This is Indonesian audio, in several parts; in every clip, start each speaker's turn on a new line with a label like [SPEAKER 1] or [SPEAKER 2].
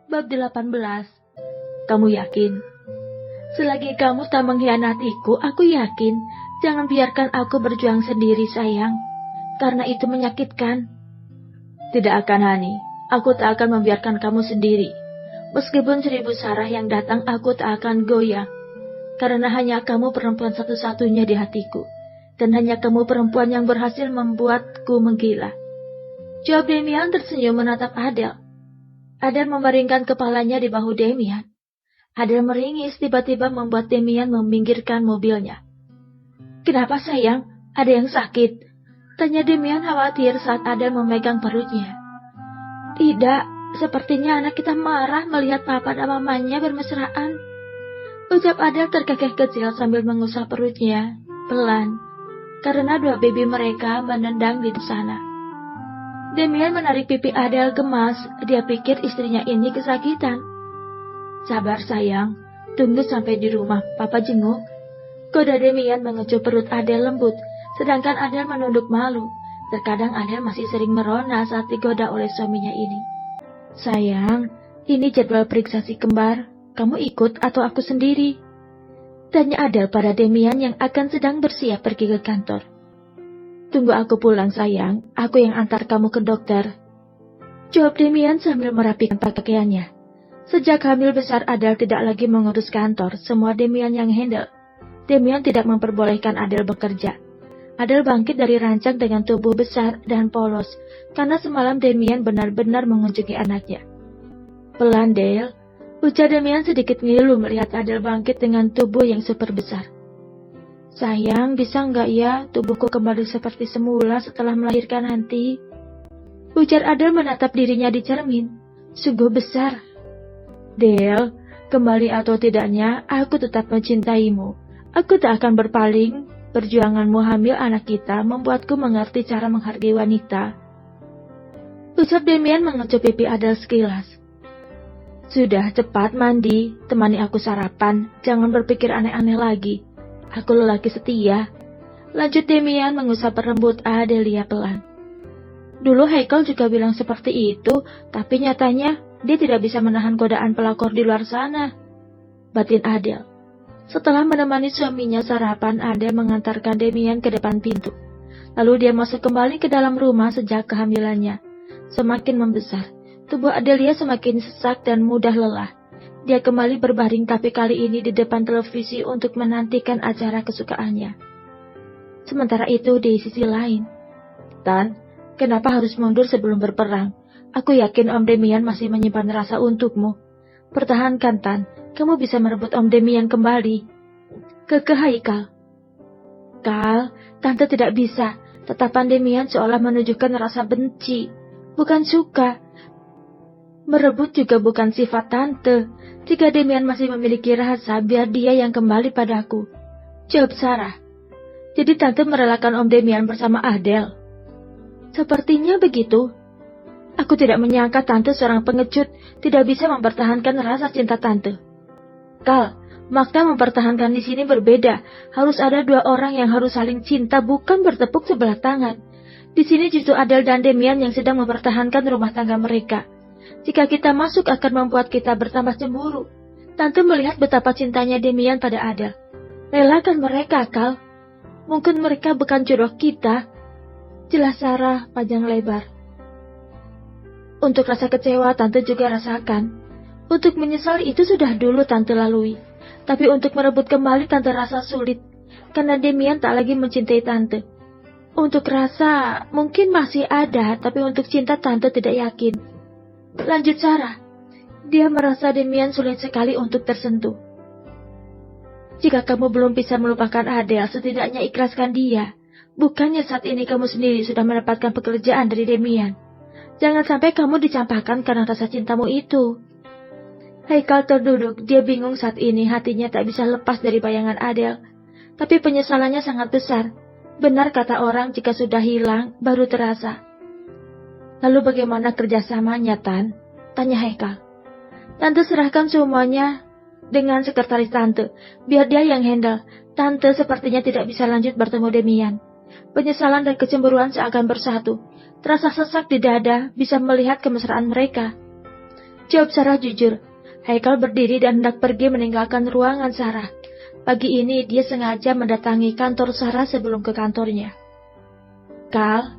[SPEAKER 1] Bab 18. Kamu yakin? Selagi kamu tak mengkhianatiku, aku yakin. Jangan biarkan aku berjuang sendiri, sayang. Karena itu menyakitkan. Tidak akan, Hani. Aku tak akan membiarkan kamu sendiri. Meskipun 1000 Sarah yang datang, aku tak akan goyah. Karena hanya kamu perempuan satu-satunya di hatiku. Dan hanya kamu perempuan yang berhasil membuatku menggila. Jawab Damian tersenyum menatap Adele. Adele memeringkan kepalanya di bahu Damian. Adele meringis tiba-tiba membuat Damian meminggirkan mobilnya. Kenapa sayang? Ada yang sakit? Tanya Damian khawatir saat Adele memegang perutnya. Tidak, sepertinya anak kita marah melihat papa dan mamanya bermesraan. Ucap Adele terkekeh-kecil sambil mengusap perutnya, pelan. Karena 2 baby mereka menendang di sana. Damian menarik pipi Adele gemas, dia pikir istrinya ini kesakitan. Sabar sayang, tunggu sampai di rumah, papa jenguk. Goda Damian mengecup perut Adele lembut, sedangkan Adele menunduk malu. Terkadang Adele masih sering merona saat digoda oleh suaminya ini. Sayang, ini jadwal periksa si kembar, kamu ikut atau aku sendiri? Tanya Adele pada Damian yang akan sedang bersiap pergi ke kantor. Tunggu aku pulang sayang, aku yang antar kamu ke dokter. Jawab Damian sambil merapikan pakaiannya. Sejak hamil besar Adele tidak lagi mengurus kantor, semua Damian yang handle. Damian tidak memperbolehkan Adele bekerja. Adele bangkit dari ranjang dengan tubuh besar dan polos, karena semalam Damian benar-benar mengunjungi anaknya. Pelan Dale, ujar Damian sedikit ngilu melihat Adele bangkit dengan tubuh yang super besar. Sayang, bisa nggak ya tubuhku kembali seperti semula setelah melahirkan nanti? Ujar Adele menatap dirinya di cermin. Sungguh besar. Dale, kembali atau tidaknya, aku tetap mencintaimu. Aku tak akan berpaling. Perjuanganmu hamil anak kita membuatku mengerti cara menghargai wanita. Ucap Damian mengecup pipi Adele sekilas. Sudah, cepat mandi, temani aku sarapan, jangan berpikir aneh-aneh lagi. Aku lelaki setia. Lanjut Damian mengusap rambut Adelia pelan. Dulu Haikal juga bilang seperti itu, tapi nyatanya dia tidak bisa menahan godaan pelakor di luar sana. Batin Adele. Setelah menemani suaminya sarapan, Adele mengantarkan Damian ke depan pintu. Lalu dia masuk kembali ke dalam rumah sejak kehamilannya. Semakin membesar, tubuh Adelia semakin sesak dan mudah lelah. Dia kembali berbaring tapi kali ini di depan televisi untuk menantikan acara kesukaannya. Sementara itu di sisi lain, Tan, kenapa harus mundur sebelum berperang? Aku yakin Om Damian masih menyimpan rasa untukmu. Pertahankan Tan, kamu bisa merebut Om Damian kembali. Kekeh Haikal. Kal, Tante tidak bisa. Tatapan Damian seolah menunjukkan rasa benci, bukan suka. Merebut juga bukan sifat Tante. Jika Damian masih memiliki rasa, biar dia yang kembali padaku. Jawab Sarah. Jadi Tante merelakan Om Damian bersama Adele. Sepertinya begitu. Aku tidak menyangka Tante seorang pengecut tidak bisa mempertahankan rasa cinta Tante. Kal, makna mempertahankan di sini berbeda. Harus ada 2 orang yang harus saling cinta, bukan bertepuk sebelah tangan. Di sini justru Adele dan Damian yang sedang mempertahankan rumah tangga mereka. Jika kita masuk akan membuat kita bertambah cemburu. Tante melihat betapa cintanya Damian pada Adele. Relakan mereka, Kal. Mungkin mereka bukan jodoh kita. Jelas Sarah panjang lebar. Untuk rasa kecewa Tante juga rasakan. Untuk menyesal itu sudah dulu Tante lalui. Tapi untuk merebut kembali Tante rasa sulit. Karena Damian tak lagi mencintai Tante. Untuk rasa mungkin masih ada, tapi untuk cinta Tante tidak yakin. Lanjut Sarah. Dia merasa Damian sulit sekali untuk tersentuh. Jika kamu belum bisa melupakan Adele, setidaknya ikhlaskan dia. Bukannya saat ini kamu sendiri sudah mendapatkan pekerjaan dari Damian. Jangan sampai kamu dicampakkan karena rasa cintamu itu. Haikal terduduk, dia bingung saat ini hatinya tak bisa lepas dari bayangan Adele. Tapi penyesalannya sangat besar. Benar kata orang, jika sudah hilang, baru terasa. Lalu bagaimana kerjasamanya, Tan? Tanya Haikal. Tante serahkan semuanya dengan sekretaris Tante. Biar dia yang handle. Tante sepertinya tidak bisa lanjut bertemu Damian. Penyesalan dan kecemburuan seakan bersatu. Terasa sesak di dada, bisa melihat kemesraan mereka. Jawab Sarah jujur. Haikal berdiri dan hendak pergi meninggalkan ruangan Sarah. Pagi ini dia sengaja mendatangi kantor Sarah sebelum ke kantornya. Kal,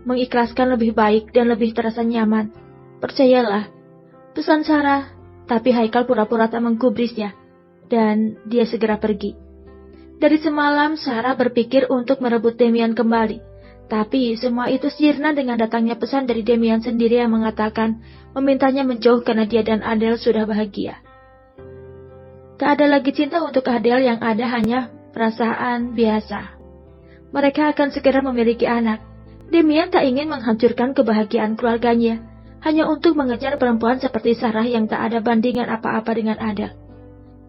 [SPEAKER 1] mengikhlaskan lebih baik dan lebih terasa nyaman. Percayalah, pesan Sarah. Tapi Haikal pura-pura tak menggubrisnya, dan dia segera pergi. Dari semalam Sarah berpikir untuk merebut Demian kembali. Tapi semua itu sirna dengan datangnya pesan dari Demian sendiri yang mengatakan memintanya menjauh karena dia dan Adele sudah bahagia. Tak ada lagi cinta untuk Adele, yang ada hanya perasaan biasa. Mereka akan segera memiliki anak. Demian tak ingin menghancurkan kebahagiaan keluarganya, hanya untuk mengejar perempuan seperti Sarah yang tak ada bandingan apa-apa dengan Adele.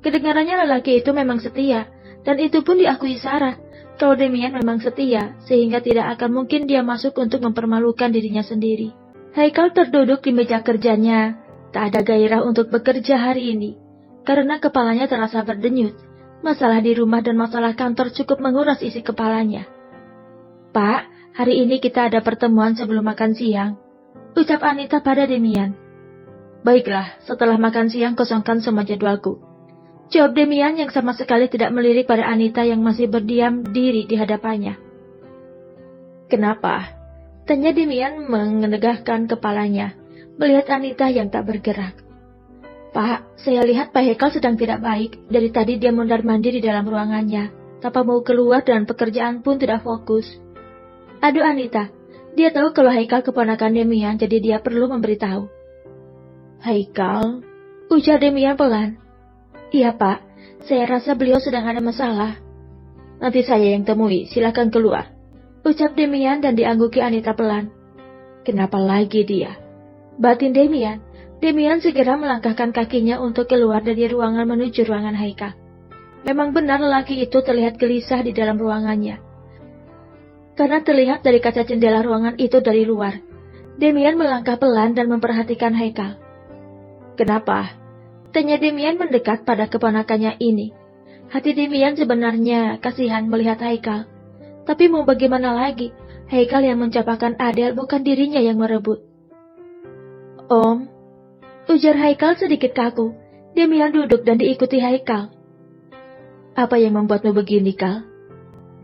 [SPEAKER 1] Kedengarannya lelaki itu memang setia, dan itu pun diakui Sarah. Kalau Demian memang setia, sehingga tidak akan mungkin dia masuk untuk mempermalukan dirinya sendiri. Haikal terduduk di meja kerjanya, tak ada gairah untuk bekerja hari ini, karena kepalanya terasa berdenyut. Masalah di rumah dan masalah kantor cukup menguras isi kepalanya. Pak, hari ini kita ada pertemuan sebelum makan siang, ucap Anita pada Demian. Baiklah, setelah makan siang kosongkan semua jadwalku, jawab Demian yang sama sekali tidak melirik pada Anita yang masih berdiam diri di hadapannya. Kenapa? Tanya Demian menegakkan kepalanya, melihat Anita yang tak bergerak. Pak, saya lihat Pak Haikal sedang tidak baik. Dari tadi dia mondar-mandir di dalam ruangannya, tanpa mau keluar dan pekerjaan pun tidak fokus. Aduh Anita, dia tahu kalau Haikal keponakan Demian, jadi dia perlu memberitahu. Haikal? Ujar Demian pelan. Iya Pak, saya rasa beliau sedang ada masalah. Nanti saya yang temui, silakan keluar, ucap Demian dan diangguki Anita pelan. Kenapa lagi dia? Batin Demian. Demian segera melangkahkan kakinya untuk keluar dari ruangan menuju ruangan Haikal. Memang benar lelaki itu terlihat gelisah di dalam ruangannya, karena terlihat dari kaca jendela ruangan itu dari luar. Demian melangkah pelan dan memperhatikan Haikal. Kenapa? Tanya Demian mendekat pada keponakannya ini. Hati Demian sebenarnya kasihan melihat Haikal. Tapi mau bagaimana lagi, Haikal yang mencapakan Adele, bukan dirinya yang merebut. Om, ujar Haikal sedikit kaku. Demian duduk dan diikuti Haikal. Apa yang membuatmu begini, Kal?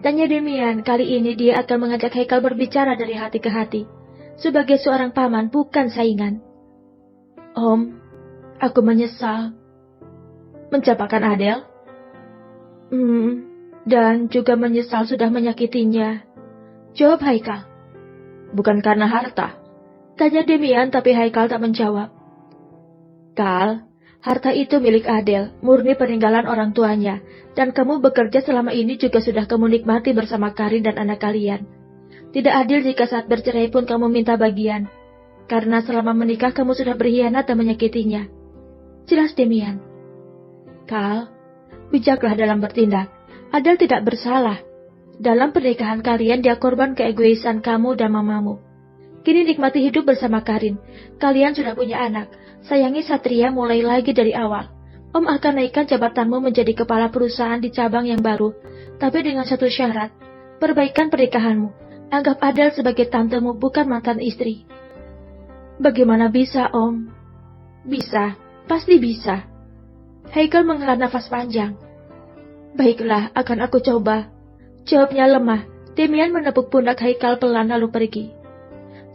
[SPEAKER 1] Tanya Demian. Kali ini dia akan mengajak Haikal berbicara dari hati ke hati. Sebagai seorang paman, bukan saingan. Om, aku menyesal. Mencapakan Adele? Dan juga menyesal sudah menyakitinya, jawab Haikal. Bukan karena harta? Tanya Demian, tapi Haikal tak menjawab. Kal, harta itu milik Adele, murni peninggalan orang tuanya, dan kamu bekerja selama ini juga sudah kamu nikmati bersama Karin dan anak kalian. Tidak adil jika saat bercerai pun kamu minta bagian, karena selama menikah kamu sudah berkhianat dan menyakitinya. Jelas Demian. Kal, bijaklah dalam bertindak. Adele tidak bersalah. Dalam pernikahan kalian dia korban keegoisan kamu dan mamamu. Kini nikmati hidup bersama Karin. Kalian sudah punya anak. Sayangi Satria mulai lagi dari awal. Om akan naikkan jabatanmu menjadi kepala perusahaan di cabang yang baru. Tapi dengan satu syarat. Perbaikan pernikahanmu. Anggap Adele sebagai tantemu, bukan mantan istri. Bagaimana bisa, Om? Bisa. Pasti bisa. Haikal menghela nafas panjang. Baiklah, akan aku coba, jawabnya lemah. Demian menepuk pundak Haikal pelan lalu pergi.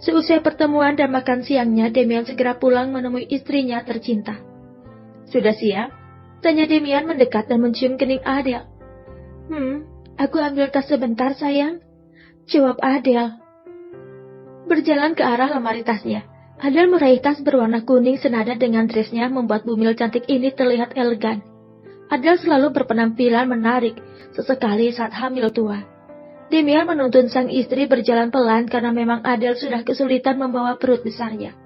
[SPEAKER 1] Seusai pertemuan dan makan siangnya, Demian segera pulang menemui istrinya tercinta. Sudah siap? Tanya Demian mendekat dan mencium kening Adele. Aku ambil tas sebentar sayang, jawab Adele. Berjalan ke arah lemari tasnya, Adele meraih tas berwarna kuning senada dengan dressnya membuat bumil cantik ini terlihat elegan. Adele selalu berpenampilan menarik, sesekali saat hamil tua. Demian menuntun sang istri berjalan pelan karena memang Adele sudah kesulitan membawa perut besarnya.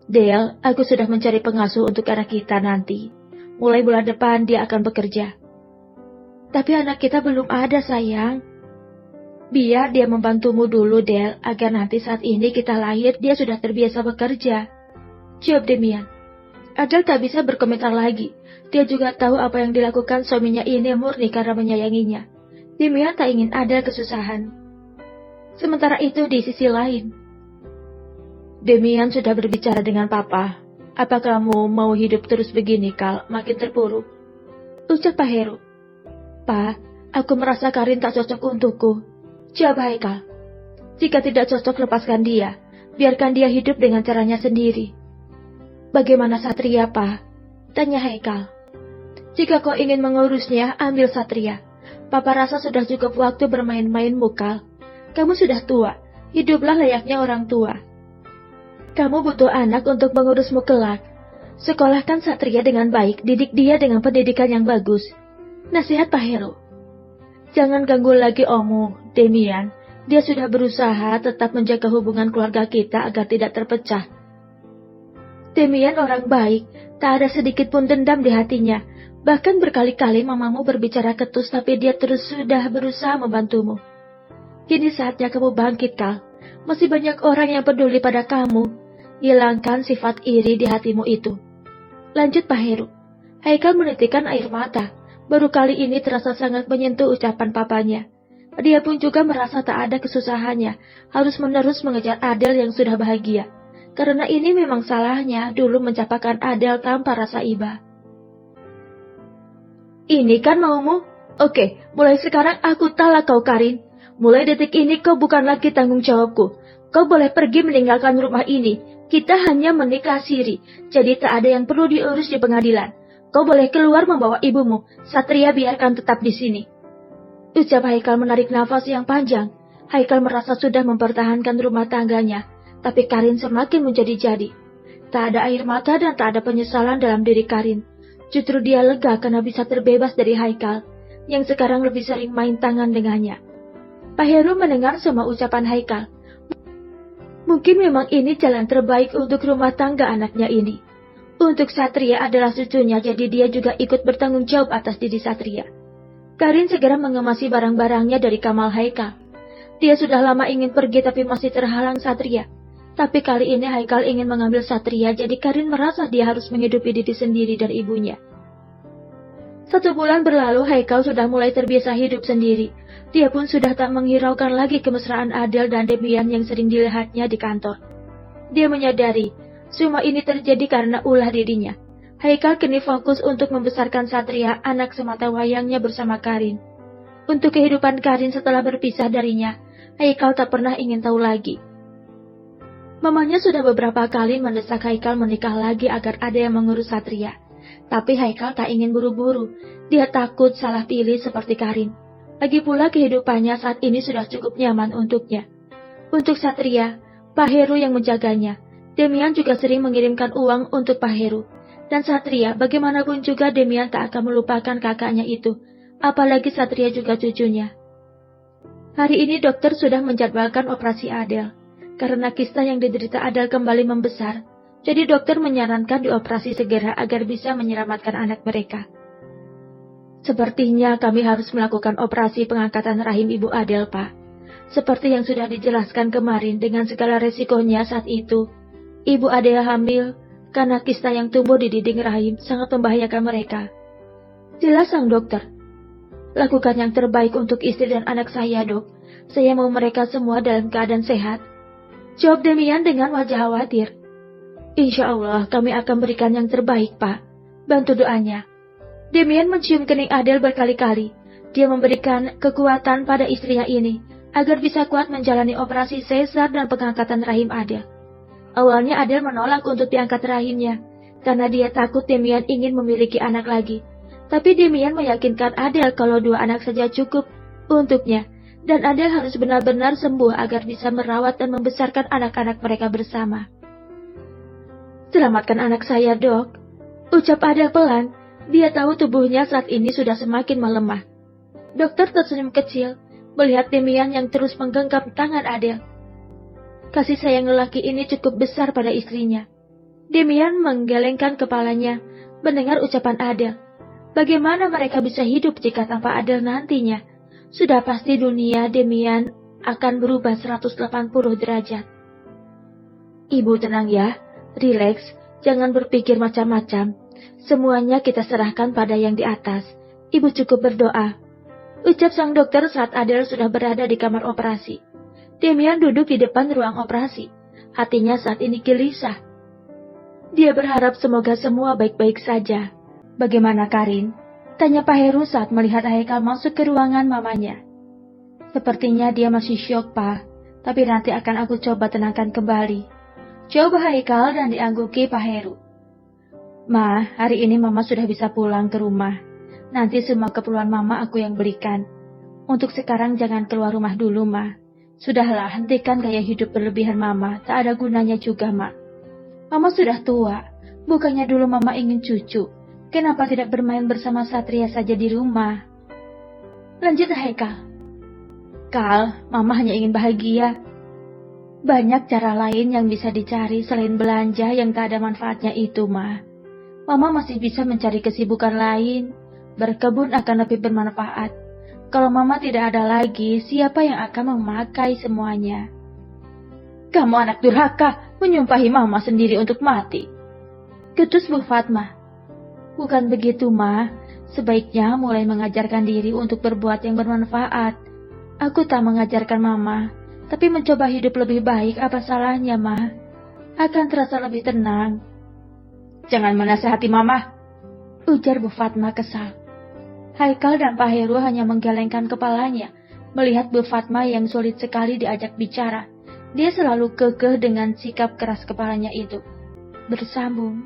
[SPEAKER 1] Del, aku sudah mencari pengasuh untuk anak kita nanti. Mulai bulan depan dia akan bekerja. Tapi anak kita belum ada sayang. Biar dia membantumu dulu Del, agar nanti saat ini kita lahir dia sudah terbiasa bekerja, jawab Demian. Adele tak bisa berkomentar lagi. Dia juga tahu apa yang dilakukan suaminya ini murni karena menyayanginya. Demian tak ingin Adele kesusahan. Sementara itu di sisi lain, Demian sudah berbicara dengan Papa. Apa kamu mau hidup terus begini, Kal, makin terpuruk? Ucap Pak Heru. Pak, aku merasa Karin tak cocok untukku. Jawab Haikal. Jika tidak cocok, lepaskan dia. Biarkan dia hidup dengan caranya sendiri. Bagaimana Satria, Pak? Tanya Haikal. Jika kau ingin mengurusnya, ambil Satria. Papa rasa sudah cukup waktu bermain-main Kal. Kamu sudah tua, hiduplah layaknya orang tua. Kamu butuh anak untuk mengurusmu kelak. Sekolahkan Satria dengan baik, didik dia dengan pendidikan yang bagus. Nasihat Pak Heru. Jangan ganggu lagi Omu, Demian. Dia sudah berusaha tetap menjaga hubungan keluarga kita agar tidak terpecah. Demian orang baik, tak ada sedikit pun dendam di hatinya. Bahkan berkali-kali mamamu berbicara ketus, tapi dia terus sudah berusaha membantumu. Kini saatnya kamu bangkit, Kal. Masih banyak orang yang peduli pada kamu. Hilangkan sifat iri di hatimu itu. Lanjut Pak Heru. Haikal menitikkan air mata. Baru kali ini terasa sangat menyentuh ucapan papanya. Dia pun juga merasa tak ada kesusahannya, harus menerus mengejar Adel yang sudah bahagia. Karena ini memang salahnya dulu mencapakan Adel tanpa rasa iba. Ini kan maumu? Oke, mulai sekarang aku talak kau, Karin. Mulai detik ini kau bukan lagi tanggung jawabku. Kau boleh pergi meninggalkan rumah ini. Kita hanya menikah siri, jadi tak ada yang perlu diurus di pengadilan. Kau boleh keluar membawa ibumu. Satria biarkan tetap di sini. Ucap Haikal menarik nafas yang panjang. Haikal merasa sudah mempertahankan rumah tangganya. Tapi Karin semakin menjadi-jadi. Tak ada air mata dan tak ada penyesalan dalam diri Karin. Justru dia lega karena bisa terbebas dari Haikal, yang sekarang lebih sering main tangan dengannya. Pak Heru mendengar semua ucapan Haikal. Mungkin memang ini jalan terbaik untuk rumah tangga anaknya ini. Untuk Satria adalah cucunya, jadi dia juga ikut bertanggung jawab atas diri Satria. Karin segera mengemasi barang-barangnya dari kamar Haikal. Dia sudah lama ingin pergi tapi masih terhalang Satria. Tapi kali ini Haikal ingin mengambil Satria, jadi Karin merasa dia harus menghidupi diri sendiri dan ibunya. 1 bulan berlalu, Haikal sudah mulai terbiasa hidup sendiri. Dia pun sudah tak menghiraukan lagi kemesraan Adel dan Demian yang sering dilihatnya di kantor. Dia menyadari, semua ini terjadi karena ulah dirinya. Haikal kini fokus untuk membesarkan Satria, anak semata wayangnya bersama Karin. Untuk kehidupan Karin setelah berpisah darinya, Haikal tak pernah ingin tahu lagi. Mamanya sudah beberapa kali mendesak Haikal menikah lagi agar ada yang mengurus Satria. Tapi Haikal tak ingin buru-buru. Dia takut salah pilih seperti Karin. Lagi pula kehidupannya saat ini sudah cukup nyaman untuknya. Untuk Satria, Pak Heru yang menjaganya. Demian juga sering mengirimkan uang untuk Pak Heru. Dan Satria, bagaimanapun juga Demian tak akan melupakan kakaknya itu. Apalagi Satria juga cucunya. Hari ini dokter sudah menjadwalkan operasi Adel. Karena kista yang diderita Adel kembali membesar, jadi dokter menyarankan dioperasi segera agar bisa menyelamatkan anak mereka. Sepertinya kami harus melakukan operasi pengangkatan rahim Ibu Adel, Pak. Seperti yang sudah dijelaskan kemarin dengan segala resikonya saat itu. Ibu Adel hamil karena kista yang tumbuh di dinding rahim sangat membahayakan mereka. Jelas sang dokter. Lakukan yang terbaik untuk istri dan anak saya, Dok. Saya mau mereka semua dalam keadaan sehat. Jawab Demian dengan wajah khawatir. Insya Allah kami akan berikan yang terbaik, Pak. Bantu doanya. Demian mencium kening Adel berkali-kali. Dia memberikan kekuatan pada istrinya ini, agar bisa kuat menjalani operasi sesar dan pengangkatan rahim Adel. Awalnya Adel menolak untuk diangkat rahimnya, karena dia takut Demian ingin memiliki anak lagi. Tapi Demian meyakinkan Adel kalau 2 anak saja cukup untuknya. Dan Adel harus benar-benar sembuh agar bisa merawat dan membesarkan anak-anak mereka bersama. Selamatkan anak saya, Dok. Ucap Adel pelan. Dia tahu tubuhnya saat ini sudah semakin melemah. Dokter tersenyum kecil, melihat Demian yang terus menggenggam tangan Adel. Kasih sayang lelaki ini cukup besar pada istrinya. Demian menggelengkan kepalanya, mendengar ucapan Adel. Bagaimana mereka bisa hidup jika tanpa Adel nantinya? Sudah pasti dunia Demian akan berubah 180 derajat. Ibu tenang ya, rileks, jangan berpikir macam-macam. Semuanya kita serahkan pada yang di atas. Ibu cukup berdoa. Ucap sang dokter saat Adel sudah berada di kamar operasi. Demian duduk di depan ruang operasi. Hatinya saat ini gelisah. Dia berharap semoga semua baik-baik saja. Bagaimana Karin? Tanya Pak Heru saat melihat Haikal masuk ke ruangan mamanya. Sepertinya dia masih syok, Pak. Tapi nanti akan aku coba tenangkan kembali. Coba Haikal dan diangguki Pak Heru. Ma, hari ini Mama sudah bisa pulang ke rumah. Nanti semua keperluan Mama aku yang belikan. Untuk sekarang jangan keluar rumah dulu, Ma. Sudahlah, hentikan gaya hidup berlebihan Mama. Tak ada gunanya juga, Ma. Mama sudah tua. Bukannya dulu Mama ingin cucu. Kenapa tidak bermain bersama Satria saja di rumah? Lanjut, Haikal. Kal, Mama hanya ingin bahagia. Banyak cara lain yang bisa dicari selain belanja yang tak ada manfaatnya itu, Ma. Mama masih bisa mencari kesibukan lain. Berkebun akan lebih bermanfaat. Kalau Mama tidak ada lagi, siapa yang akan memakai semuanya? Kamu anak durhaka, menyumpahi Mama sendiri untuk mati. Ketus Bu Fatma. Bukan begitu, Ma. Sebaiknya mulai mengajarkan diri untuk berbuat yang bermanfaat. Aku tak mengajarkan Mama, tapi mencoba hidup lebih baik, apa salahnya, Ma? Akan terasa lebih tenang. Jangan menasihati Mama, ujar Bu Fatma kesal. Haikal dan Pak Heru hanya menggelengkan kepalanya, melihat Bu Fatma yang sulit sekali diajak bicara. Dia selalu kekeh dengan sikap keras kepalanya itu. Bersambung.